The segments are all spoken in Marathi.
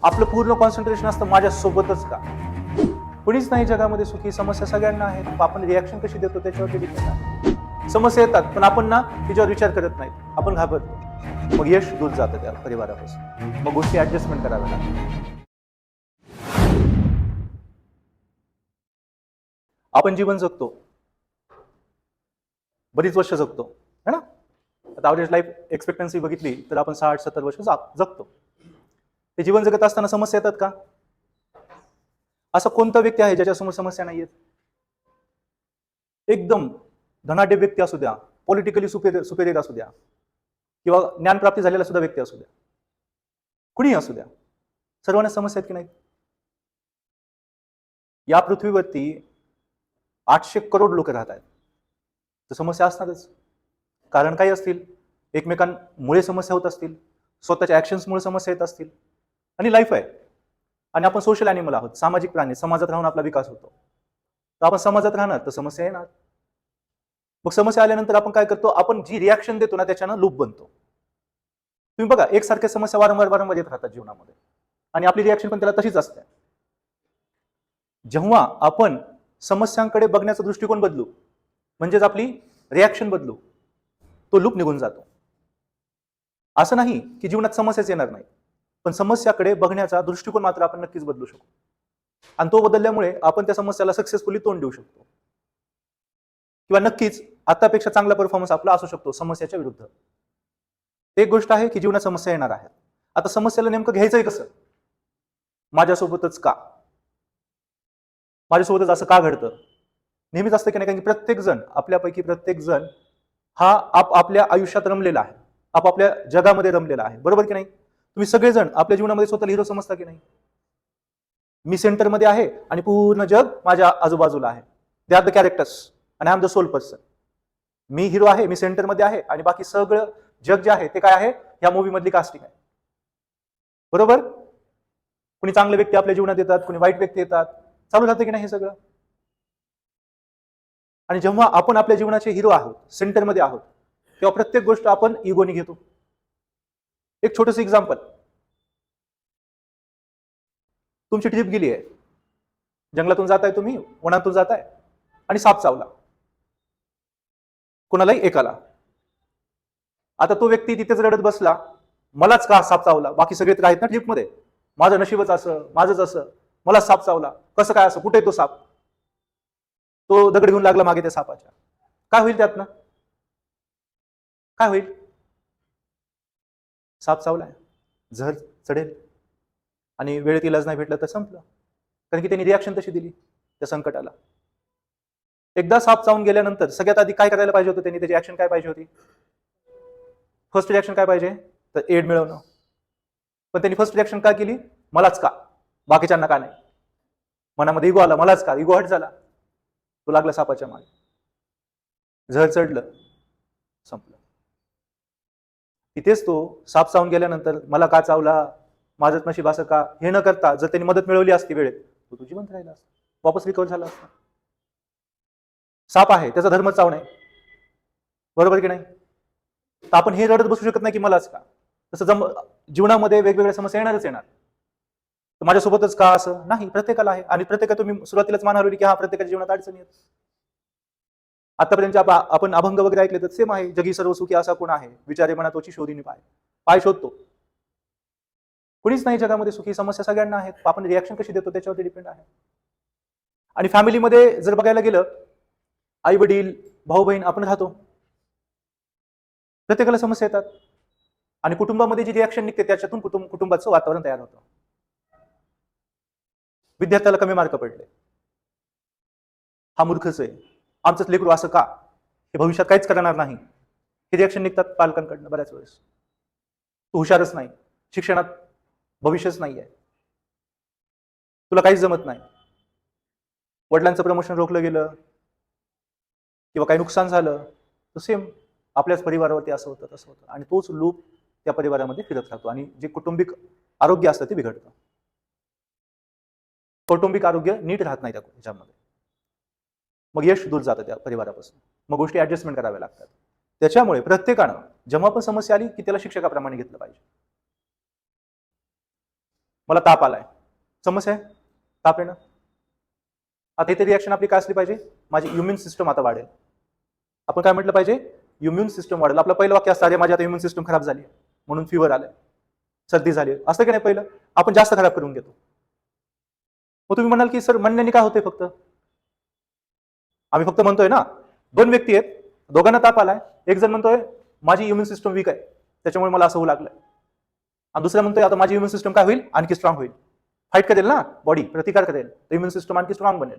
आपलं पूर्ण कॉन्सन्ट्रेशन असतं माझ्यासोबतच का. कुणीच नाही जगामध्ये सुखी. समस्या सगळ्यांना आहेत. आपण रिॲक्शन कशी देतो त्याच्यावरती डिपेंड आहे. समस्या येतात पण आपण ना त्याच्यावर विचार करत नाही, आपण घाबरतो. मग यश दूर जातं त्या परिवारापासून. मग गोष्टी ऍडजस्टमेंट कराव्या लागतात. आपण जीवन जगतो, बरीच वर्ष जगतो है ना. आता ॲव्हरेज लाईफ एक्सपेक्टन्सी बघितली तर आपण 60-70 वर्ष जगतो. ते जीवन जगत असताना समस्या येतात का? असा कोणता व्यक्ती आहे ज्याच्यासमोर समस्या नाहीयेत? एकदम धनाढ्य व्यक्ती असू द्या, पॉलिटिकली सुपेरियर असू द्या, किंवा ज्ञानप्राप्ती झालेला सुद्धा व्यक्ती असू द्या, कुणीही असू द्या, सर्वांना समस्या आहेत की नाही? या पृथ्वीवरती 800 करोड लोक राहत आहेत, तर समस्या असणारच. कारण काही असतील, एकमेकांमुळे समस्या होत असतील, स्वतःच्या ऍक्शन्समुळे समस्या येत असतील. आणि लाईफ आहे, आणि आपण सोशल ॲनिमल आहोत, सामाजिक प्राणी. समाजात राहून आपला विकास होतो. तर आपण समाजात राहणार तर समस्या येणार. मग समस्या आल्यानंतर आपण काय करतो? आपण जी रिॲक्शन देतो ना त्याच्यानं लूप बनतो. तुम्ही बघा, एकसारख्या समस्या वारंवार येत राहतात जीवनामध्ये, आणि आपली रिॲक्शन पण त्याला तशीच असते. जेव्हा आपण समस्यांकडे बघण्याचा दृष्टिकोन बदलू, म्हणजेच आपली रिॲक्शन बदलू, तो लूप निघून जातो. असं नाही की जीवनात समस्याच येणार नाही, पण समस्याकडे बघण्याचा दृष्टिकोन मात्र आपण नक्कीच बदलू शकतो. आणि तो बदलल्यामुळे आपण त्या समस्याला सक्सेसफुली तोंड देऊ शकतो, किंवा नक्कीच आतापेक्षा चांगला परफॉर्मन्स आपला असू शकतो समस्याच्या विरुद्ध. एक गोष्ट आहे की जीवनात समस्या येणार आहे. आता समस्येला नेमकं घ्यायचंय कसं? माझ्यासोबतच का? माझ्यासोबतच असं का घडतं? नेहमीच असतं की नाही, कारण प्रत्येक जण, आपल्यापैकी प्रत्येक जण हा आपल्या आयुष्यात रमलेला आहे, आपापल्या जगामध्ये रमलेला आहे, बरोबर की नाही? तुम्ही सगळेजण आपल्या जीवनामध्ये स्वतःला हिरो समजता की नाही? मी सेंटरमध्ये आहे आणि पूर्ण जग माझ्या आजूबाजूला आहे. दे आर द कॅरेक्टर्स आणि I am the soul person. मी हिरो आहे, मी सेंटरमध्ये आहे, आणि बाकी सगळं जग जे आहे ते काय आहे? या मूवी मधली कास्टिंग आहे, बरोबर? कुणी चांगले व्यक्ती आपल्या जीवनात येतात, कुणी वाईट व्यक्ती येतात, चालू राहतं की नाही हे सगळं. आणि जेव्हा आपण आपल्या जीवनाचे हिरो आहोत, सेंटरमध्ये आहोत, तेव्हा प्रत्येक गोष्ट आपण इगोनी घेतो. एक छोटस एक्झाम्पल, तुमची ट्रिप गेली आहे, जंगलातून जाताय तुम्ही, वनातून जाताय, आणि साप चावला कोणालाही एकाला. आता तो व्यक्ती तिथेच रडत बसला, मलाच का साप चावला, बाकी सगळे तर आहेत ना ट्रिपमध्ये, माझं नशीबच असं, माझंच असं, मला साप चावला, कसं काय असं, कुठे तो साप? तो दगड घेऊन लागला मागे त्या सापाच्या. काय होईल त्यातनं? काय होईल? साप चावलाय, झर चढेल, आणि वेळेत इलाज नाही भेटला तर संपलं, कारण की त्यांनी रिॲक्शन तशी दिली त्या संकटाला. एकदा साप चावून गेल्यानंतर सगळ्यात आधी काय करायला पाहिजे होतं त्यांनी? त्याची ऍक्शन काय पाहिजे होती? फर्स्ट रिॲक्शन काय पाहिजे? तर एड मिळवणं. पण त्यांनी फर्स्ट रिॲक्शन काय केली? मलाच का, बाकीच्यांना का नाही? मनामध्ये इगो आला, मलाच का, इगो हट झाला, तो लागला सापाच्या मागे, झर चढलं, संपलं. तिथेच तो साप चावून गेल्यानंतर मला का चावला, माझंच नशीब असं का, हे न करता जर त्यांनी मदत मिळवली असती वेळेत, तो जिवंत राहिला असता, वापस रिकवर झाला असता. साप आहे, त्याचा धर्म चावणे, बरोबर की नाही? तर आपण हे रडत बसू शकत नाही की मलाच का. तसं जीवनामध्ये वेगवेगळ्या समस्या येणारच येणार. तर माझ्यासोबतच का असं नाही, प्रत्येकाला आहे. आणि प्रत्येकाला तुम्ही सुरुवातीलाच मान हलवली की हा प्रत्येकाच्या जीवनात अडचणी आहेत. आतापर्यंत आपण अभंग वगैरे ऐकले तर सेम आहे. जगी सर्व सुखी असा कोण आहे, विचारे मना तोची शोधीनी पाय. पाय शोधतो, कुणीच नाही जगामध्ये सुखी. समस्या सगळ्यांना आहेत, आपण रिॲक्शन कशी देतो त्याच्यावरती डिपेंड आहे. आणि फॅमिलीमध्ये जर बघायला गेलं, आई वडील, भाऊ बहीण आपण राहतो, प्रत्येकाला समस्या येतात, आणि कुटुंबामध्ये जी रिॲक्शन निघते त्याच्यातून कुटुंबाचं वातावरण तयार होतं. विद्यार्थ्याला कमी मार्क पडले, हा मूर्खच आहे, आमचंच लेकरू असं का, हे भविष्यात काहीच करणार नाही, हे रिॲक्शन निघतात पालकांकडनं बऱ्याच वेळेस. तू हुशारच नाही, शिक्षणात भविष्यच नाही आहे, तुला काहीच जमत नाही, वडिलांचं प्रमोशन रोखलं गेलं किंवा काही नुकसान झालं तर सेम आपल्याच परिवारावरती असं होतं तसं होतं, आणि तोच लूप त्या परिवारामध्ये फिरत राहतो, आणि जे कौटुंबिक आरोग्य असतं ते बिघडतं. कौटुंबिक आरोग्य नीट राहत नाही त्याच्यामध्ये, मग यश दूर जातं त्या परिवारापासून, मग गोष्टी ऍडजस्टमेंट कराव्या लागतात. त्याच्यामुळे प्रत्येकानं जेव्हा पण समस्या आली की त्याला शिक्षकाप्रमाणे घेतलं पाहिजे. मला ताप आलाय, समस्या आहे ताप येणं. आता इथे रिॲक्शन आपली काय असली पाहिजे, माझी इम्युन सिस्टम आता वाढेल. आपण काय म्हटलं पाहिजे, इम्युन सिस्टम वाढेल. आपलं पहिलं वाक्य असतं, अरे माझी आता इम्युन सिस्टम खराब झाली म्हणून फिवर आलाय, सर्दी झाली, असतं की नाही. पहिलं आपण जास्त खराब करून घेतो. मग तुम्ही म्हणाल की सर म्हणण्याने काय होते, फक्त आम्ही फक्त म्हणतोय ना, दोन व्यक्ती आहेत, दोघांना ताप आलाय, एक जण म्हणतोय माझी इम्युन सिस्टम वीक आहे त्याच्यामुळे मला असं होऊ लागलंय, आणि दुसरा म्हणतोय आता माझी इम्युन सिस्टम काय होईल, आणखी स्ट्रॉंग होईल, फाईट करेल ना, बॉडी प्रतिकार करेल, तर इम्युन सिस्टम आणखी स्ट्रॉंग बनेल.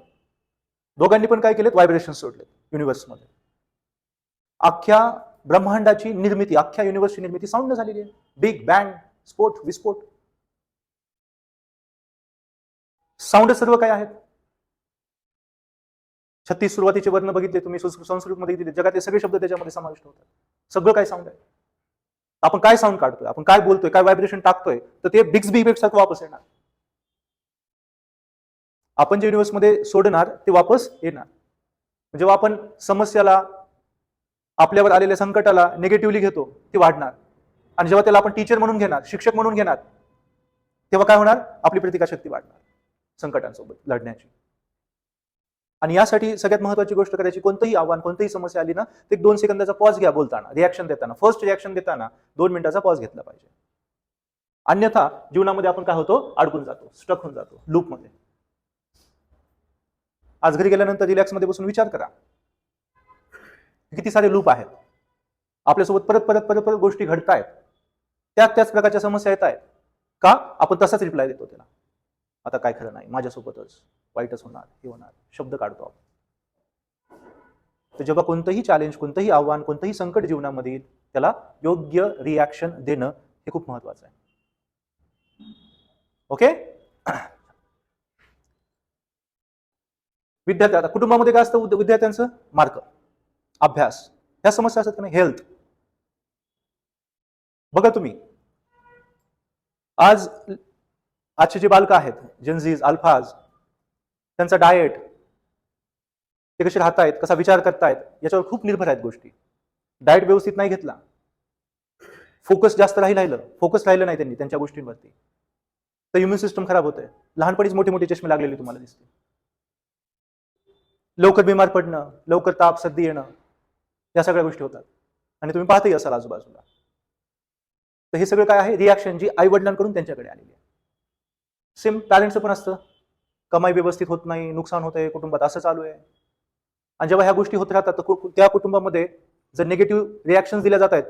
दोघांनी पण काय केलेत, व्हायब्रेशन सोडले युनिव्हर्समध्ये. अख्ख्या ब्रह्मांडाची निर्मिती, अख्ख्या युनिव्हर्सची निर्मिती साऊंड झालेली आहे. बिग बँग, स्फोट विस्फोट, साऊंड सर्व काय आहेत. 36 सुरुवातीचे वर्ण बघितले तुम्ही, संस्कृतमध्ये बघितले, जगातले सगळे शब्द त्याच्यामध्ये समाविष्ट होतात. सगळं काय साऊंड आहे. आपण काय साऊंड काढतोय, आपण काय बोलतोय, काय व्हायब्रेशन टाकतोय, तर ते बिग्स बी इफेक्ट सारखं वापस येणार. आपण जे युनिव्हर्समध्ये सोडणार ते वापस येणार. जेव्हा आपण समस्याला, आपल्यावर आलेल्या संकटाला निगेटिव्हली घेतो, ते वाढणार. आणि जेव्हा त्याला आपण टीचर म्हणून घेणार, शिक्षक म्हणून घेणार, तेव्हा काय होणार, आपली प्रतिकारशक्ती वाढणार संकटांसोबत लढण्याची. आणि यासाठी सगळ्यात महत्वाची गोष्ट करायची, कोणतंही आव्हान, कोणतीही समस्या आली ना, ते 2 सेकंदाचा पॉज घ्या बोलताना, रिॲक्शन देताना. फर्स्ट रिॲक्शन देताना 2 मिनिटाचा पॉज घेतला पाहिजे. अन्यथा जीवनामध्ये आपण काय होतो, अडकून जातो, स्टक होऊन जातो लूपमध्ये. आज घरी गेल्यानंतर रिलॅक्समध्ये बसून विचार करा, किती सारे लूप आहेत आपल्यासोबत, परत परत परत परत गोष्टी घडतायत, त्याच प्रकारच्या समस्या येत आहेत. का आपण तसाच रिप्लाय देतो त्याला, आता काय खरं नाही, माझ्यासोबतच वाईटच होणार, हे होणार, शब्द काढतो आपण. तर जेव्हा कोणतंही चॅलेंज, कोणतंही आव्हान, कोणतंही संकट जीवनामध्ये येईल, त्याला योग्य रिॲक्शन देणं हे खूप महत्वाचं आहे. ओके. विद्यार्थी, आता कुटुंबामध्ये काय असतं, विद्यार्थ्यांचं मार्क, अभ्यास, ह्या समस्या असतात की नाही, हेल्थ. बघा तुम्ही, आजचे जे बालक आहेत, जेनझीज, अल्फाज, त्यांचा डाएट, ते कसे राहतायत, कसा विचार करतायत, याच्यावर खूप निर्भर आहेत गोष्टी. डाएट व्यवस्थित नाही घेतला, फोकस जास्त फोकस राहिलं नाही त्यांनी त्यांच्या गोष्टींवरती, तर इम्युन सिस्टम खराब होतंय. लहानपणीच मोठे मोठे चष्मे लागलेले तुम्हाला दिसते. लवकर बिमार पडणं, लवकर ताप सर्दी येणं, या सगळ्या गोष्टी होतात. आणि तुम्ही पाहतही असाल आजूबाजूला. तर हे सगळं काय आहे, रिॲक्शन जी आई वडिलांकडून त्यांच्याकडे आलेली आहे. सेम पॅरेंट्सचं पण असतं, कमाई व्यवस्थित होत नाही, नुकसान होतंय कुटुंबात, असं चालू आहे. आणि जेव्हा ह्या गोष्टी होत राहतात, तर त्या कुटुंबामध्ये जर निगेटिव्ह रिॲक्शन दिल्या जात आहेत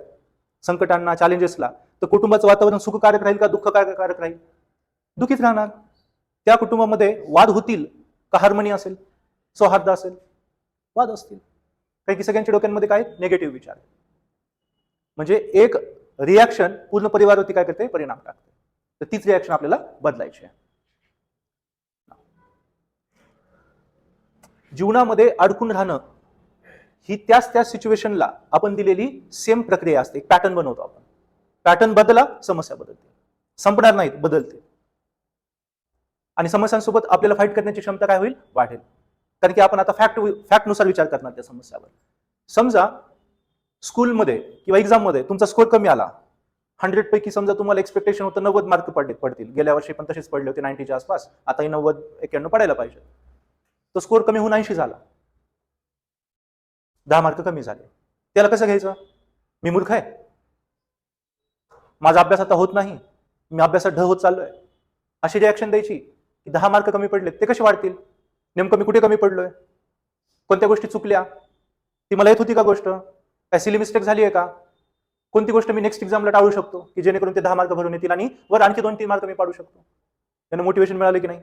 संकटांना, चॅलेंजेसला, तर कुटुंबाचं वातावरण सुखकारक राहील का दुःखकारक राहील, दुःखीच राहणार. त्या कुटुंबामध्ये वाद होतील का हार्मनी असेल, सौहार्द असेल, वाद असतील. कारण की सगळ्यांच्या डोक्यांमध्ये काय, निगेटिव्ह विचार. म्हणजे एक रिॲक्शन पूर्ण परिवारावरती काय करते, परिणाम टाकते. तर तीच रिॲक्शन आपल्याला बदलायची आहे. जीवनामध्ये अडकून राहणं ही त्याच सिच्युएशनला आपण दिलेली सेम प्रक्रिया असते. पॅटर्न बनवतो आपण. पॅटर्न बदला, समस्या बदलते, संपणार नाहीत, बदलते. आणि समस्यांसोबत आपल्याला फाईट करण्याची क्षमता काय होईल, वाढेल. कारण की आपण आता फॅक्टनुसार विचार करणार त्या समस्यावर. समजा स्कूलमध्ये किंवा एक्झाममध्ये तुमचा स्कोर कमी आला, 100 पैकी समजा तुम्हाला एक्सपेक्टेशन होतं 90 मार्क पडतील, गेल्या वर्षी पण तसेच पडले होते 90च्या आसपास, आताही 90-91 पडायला पाहिजे. तो स्कोर कमी होऊन 80 झाला, 10 मार्क कमी झाले. त्याला कसं घ्यायचं, मी मूर्ख आहे, माझा अभ्यास आता होत नाही, मी अभ्यासात ढ होत चाललोय, अशी रिॲक्शन द्यायची. की 10 मार्क कमी पडले, ते कसे वाढतील, नेमकं मी कुठे कमी पडलोय, कोणत्या गोष्टी चुकल्या, ती मला येत होती का गोष्ट, काय सिली मिस्टेक झाली आहे का, कोणती गोष्ट मी नेक्स्ट एक्झामला टाळू शकतो की जेणेकरून ते 10 मार्क भरून येतील आणि वर आणखी 2-3 मार्क मी पाडू शकतो. त्यांना मोटिवेशन मिळालं की नाही.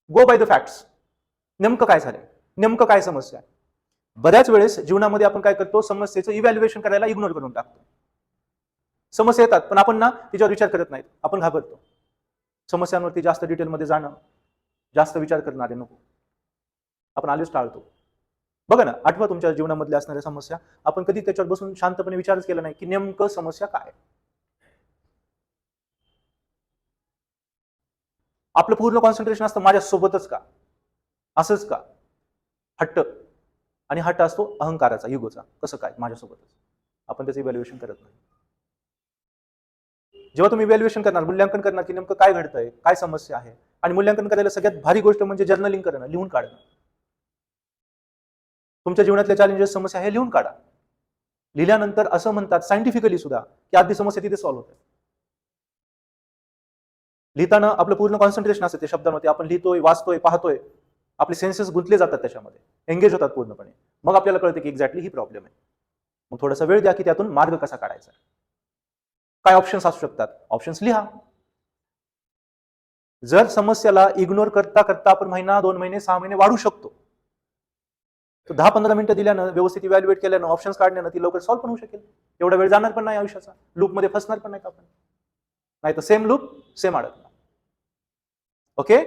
गो बाय द फॅक्ट्स. नेमकं काय झालंय, नेमकं काय समस्या आहे. बऱ्याच वेळेस जीवनामध्ये आपण काय करतो, समस्येचं इव्हॅल्युएशन करायला इग्नोर करून टाकतो. समस्या येतात पण आपण ना तिच्यावर विचार करत नाहीत, आपण घाबरतो. समस्यांवरती जास्त डिटेलमध्ये जाणं, जास्त विचार करणारे नको, आपण आलेच टाळतो. बघा ना, आठवा तुमच्या जीवनामधल्या असणाऱ्या समस्या, आपण कधी त्याच्यावर बसून शांतपणे विचारच केला नाही की नेमकं समस्या काय. आपलं पूर्ण कॉन्सन्ट्रेशन असतं माझ्यासोबतच का, असंच का, हट्ट. आणि हट्ट असतो अहंकाराचा, युगोचा, कसं काय माझ्यासोबतच. आपण त्याचं इव्हॅल्युएशन करत नाही. जेव्हा तुम्ही इव्हॅल्युएशन करणार, मूल्यांकन करणार की नेमकं काय घडतंय, काय समस्या आहे, आणि मूल्यांकन करायला सगळ्यात भारी गोष्ट म्हणजे जर्नलिंग करणं, लिहून काढणं. तुमच्या जीवनातल्या चॅलेंजेस, समस्या हे लिहून काढा. लिहिल्यानंतर असं म्हणतात सायंटिफिकली सुद्धा की आधी समस्या तिथे सॉल्व्ह होते. लिहिताना आपलं पूर्ण कॉन्सन्ट्रेशन असते त्या शब्दांमध्ये, आपण लिहितोय, वाचतोय, पाहतोय, आपले सेन्सेस गुंतले जातात त्याच्यामध्ये, एंगेज होतात पूर्णपणे. मग आपल्याला कळतं की एक्झॅक्टली ही प्रॉब्लेम आहे. मग थोडासा वेळ द्या की त्यातून मार्ग कसा काढायचा, काय ऑप्शन्स असू शकतात, ऑप्शन्स लिहा. जर समस्याला इग्नोर करता करता आपण महिना, 2 महिने, 6 महिने वाढू शकतो, तर 10-15 मिनिटं दिल्यानं, व्यवस्थित इव्हॅल्युएट केल्यानं, ऑप्शन्स काढण्यानं ती लवकर सॉल्व्ह पण होऊ शकेल. एवढा वेळ जाणार पण नाही आयुष्याचा, लूपमध्ये फसणार पण नाही आपण, नाही तर सेम लूप सेम अडकणार. ओके.